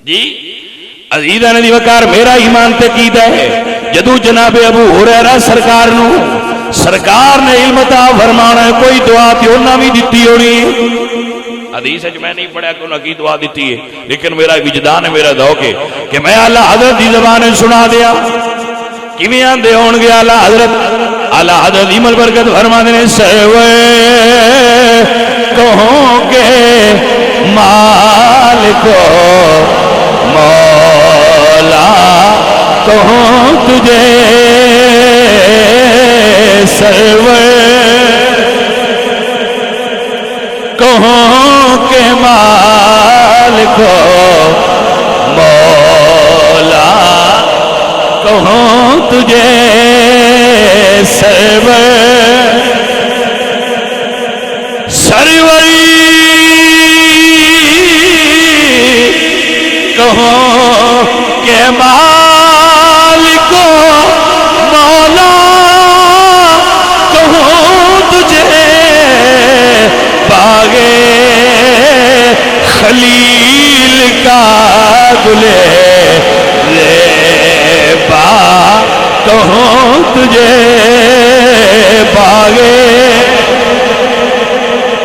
جی عزیزان دی وقار میرا ایمان تے کیتا ہے جدو جناب ابو ہریرہ سرکار نے علم عطا فرمانا ہے کوئی دعا تے انہاں بھی دتی ہونی ہے حدیث ہے میں نہیں پڑھا کہ انہاں کی دعا دیتی ہے لیکن میرا وجدان ہے میرا ذوق ہے کہ میں اعلیٰ حضرت دی زبان سنا دیا کیویں آندے ہون گے اعلیٰ حضرت ایمل برکت فرما دینے سروے کہوں گے مالکو مولا کہوں تجھے سروے کہوں کہ مالکو مولا کہوں تجھے سروری کہوں کہ مالکو مولا کہوں تجھے باغے خلیل کا گلے ریبا کہوں تجھے باغے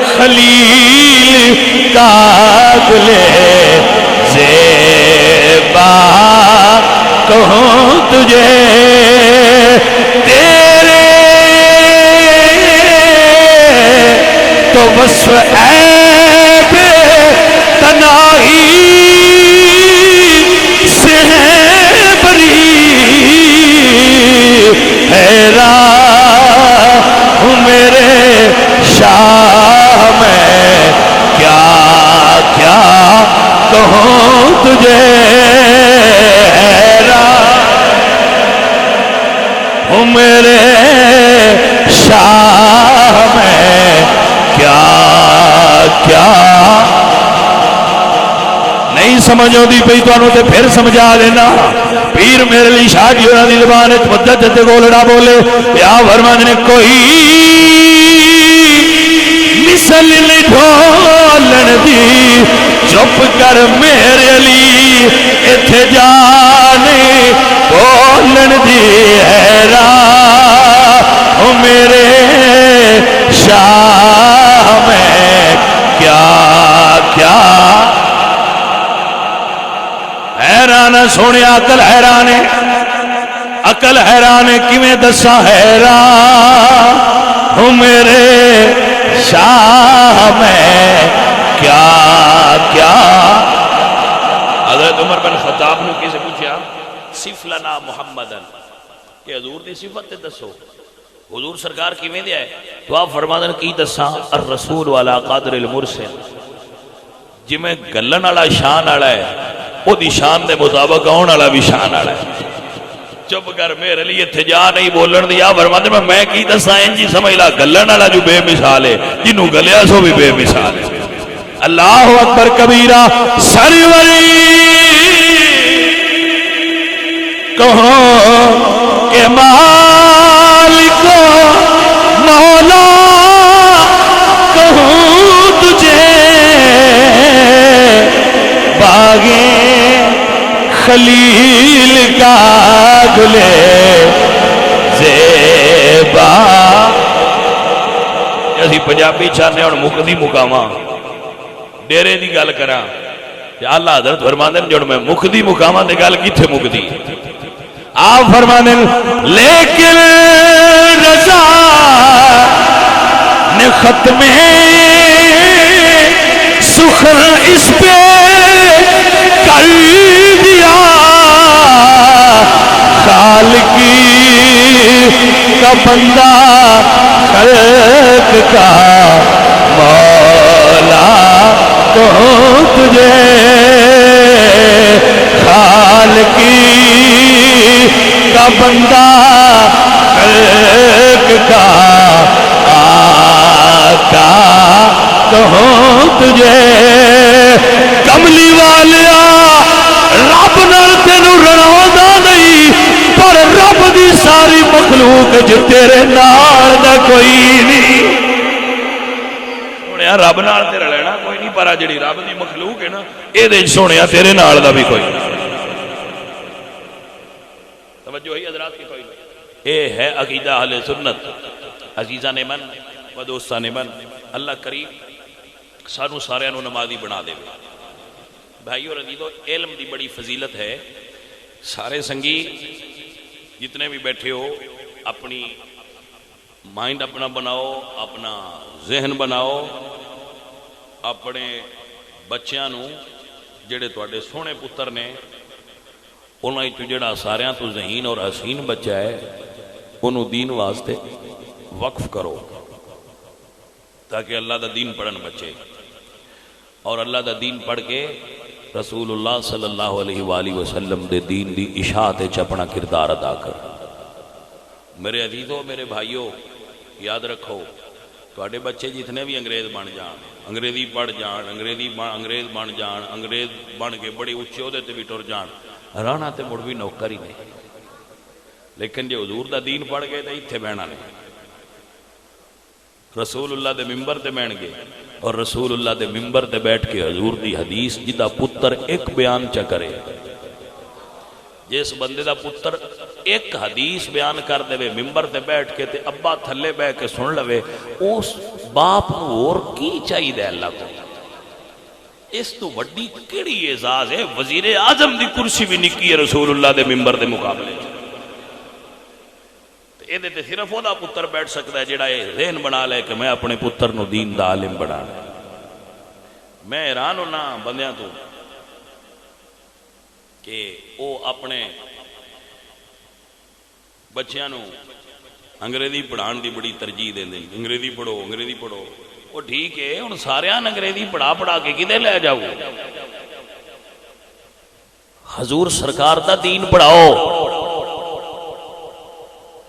خلیل کا گلے زیبا کہوں تجھے تیرے تو وصف عیب تناہی سے ہے بری حیران ہوں میرے شاہ میں کیا کیا کہوں تجھے حیران ہوں میرے شاہ میں کیا کیا نہیں سمجھو دی پئی تو انہوں تے پھر سمجھا دینا پیر میرے لی شاہ کی ہونا دی زبان ہے مدد تے گولڑا بولے یا فرمان نے کوئی مثل نہیں ڈھولن دی چپ کر میرے لی اتھے جانے بولن دی حیران او میرے شاہ میں کیا کیا حیران سونے عقل حیران کیویں دسا حیران ہوں میرے شاہ میں کیا کیا حضرت عمر بن خطاب نے کسے پوچھا صف لنا محمدن کہ حضور دی صفت دسو حضور سرکار کیویں دیا ہے تو آپ فرمادن کی دسا الرسول والا قادر المرسل جی میں گلن والا شان والا ہے وہ دی شان دے مطابق آن والا بھی شان والا ہے چپ کر میرے لیے تھے جا نہیں بولن دیا فرماتے میں کی دسا انجی سمجھ لا گلن والا جو بے مثال ہے جنہوں گلیا سو بھی بے مثال ہے اللہ اکبر کبیرہ سروری کہوں کہ مالکو مولا کہوں تجھے باغے خلیل کا گلے زیبا اسی پنجابی چاہنے اور مقدی مقامہ ڈیرے دی گل کرا یا اللہ حضرت فرماندے جو میں مقدی مقامہ دے گل کی تھے مقدی آپ فرماندے لیکن رضا نے ختم سخن اس پہ کر دیا خالقی کا بندہ خلق کا مولا کہوں تجھے خالقی کا بندہ خلق کا آقا کہوں تجھے کملی والیا رب نال تینوں رلاوندا نہیں پر رب دی ساری مخلوق جو تیرے نال دا کوئی نہیں رب نال تے رلنا کوئی نہیں پر جڑی رب دی مخلوق ہے نا یہ سونے تیرے نال دا بھی کوئی توجہ ہی حضرات کی کوئی اے ہے عقیدہ اہل سنت عزیزہ نے من و دوستہ نے من اللہ کریم سانو سارے نو نمازی بنا دے بھائیو رضیدو علم دی بڑی فضیلت ہے سارے سنگی جتنے بھی بیٹھے ہو اپنی مائنڈ اپنا بناؤ اپنا ذہن بناؤ اپنے بچیاں نو جڑے تواڈے سونے پتر نے انہاں تو جڑا ساریاں تو ذہین اور حسین بچہ ہے انہوں دین واسطے وقف کرو تاکہ اللہ دا دین پڑھن بچے اور اللہ دا دین پڑھ کے رسول اللہ صلی اللہ علیہ وآلہ وسلم دے دین دی اشاعت وچ اپنا کردار ادا کر میرے عزیزو میرے بھائیو یاد رکھو تواڈے بچے جتنے بھی انگریز بن جان انگریزی پڑھ جان انگریز بن جان انگریز بن کے بڑے اچھے عہدے تے بھی ٹر جان رانا تے مڑ بھی نوکر ہی نہیں لیکن جے حضور دا دین پڑھ گئے تے ایتھے بہنا نہیں رسول اللہ دے ممبر تے بیٹھ گئے اور رسول اللہ دے ممبر تے بیٹھ کے حضور دی حدیث جدا پتر ایک بیان چا کرے جس بندے دا پتر ایک حدیث بیان کر دے ممبر تے بیٹھ کے تے ابا تھلے بہ کے سن لوے اس باپ نو اور کی چاہیے دے اللہ کو اس تو وڈی کیڑی اعزاز ہے وزیر اعظم دی کرسی بھی نکی ہے رسول اللہ دے ممبر دے مقابلے یہ تے صرف وہ پتر بیٹھ سکتا ہے جڑا یہ ذہن بنا لے کہ میں اپنے پتر نو دین دا عالم بنا لے میں حیران ہونا بندیاں تو کہ وہ اپنے بچیاں نو انگریزی پڑھان دی بڑی ترجیح دیں دیں انگریزی پڑھو وہ ٹھیک ہے ان سارے انگریزی پڑھا کے کدے لے جاؤ حضور سرکار دا دین پڑھاؤ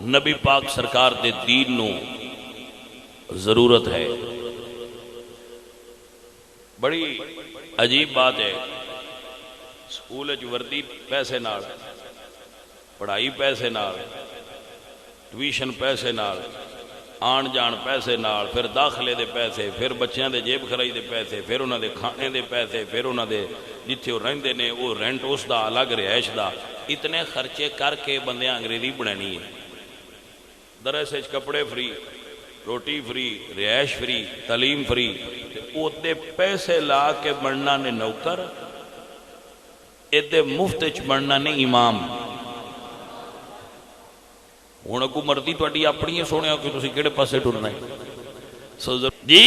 نبی پاک سرکار دے دین نو ضرورت ہے بڑی عجیب بات ہے سکول وردی پیسے نال پڑھائی پیسے نال ٹیوشن پیسے نال آن جان پیسے نال پھر داخلے دے پیسے پھر بچیاں دے جیب خرائی دے پیسے پھر انہاں دے کھانے دے پیسے پھر انہاں دے جتھے وہ رہندے نے وہ رینٹ اس دا الگ رہائش دا اتنے خرچے کر کے بندیاں انگریزی پڑھانی ہے درس کپڑے فری روٹی فری رہائش فری تعلیم فری ادے پیسے لا کے بننا نے نوکر ادے مفت بننا نے امام ہوں اگو مرضی تاری اپنی سونے کہ تھی کہڑے پاسے ٹرنا ہے جی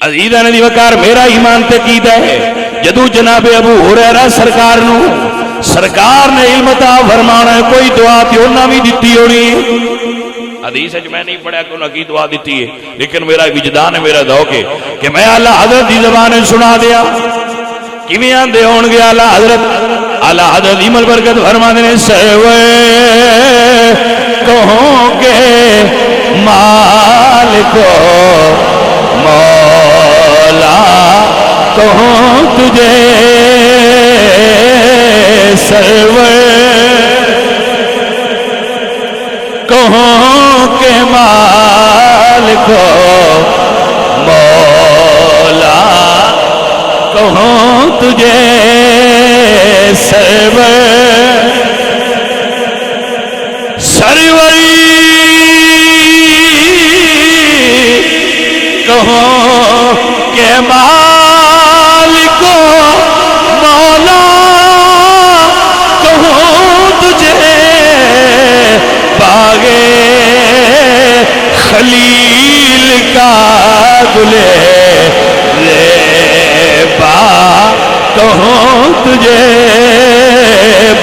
عزیزاں دی وقار میرا ایمان تے کیتا ہے جدو جناب ابو ہریرہ سرکار نے علم عطا فرمانا ہے کوئی دعا تے انہاں بھی دتی ہونی حدیث ہے میں نہیں پڑھا کہ انہوں نے کی دعا دیتی ہے لیکن میرا وجدان ہے میرا ذوق ہے کہ میں اعلیٰ حضرت دی زبان سنا دیا کیویں آندے ہون گے اعلیٰ حضرت ایمل برکت فرما دینے سروے کہوں گے مالکو مولا کہوں تجھے سروے کہوں کے مالک مولا کہوں تجھے سروری کہوں کے مالک مولا کہوں تجھے باغے خلیل کا گلے ریبا کہوں تجھے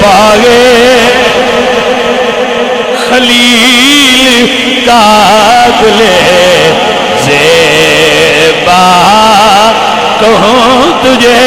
باغے خلیل کا گلے زیبا کہوں تجھے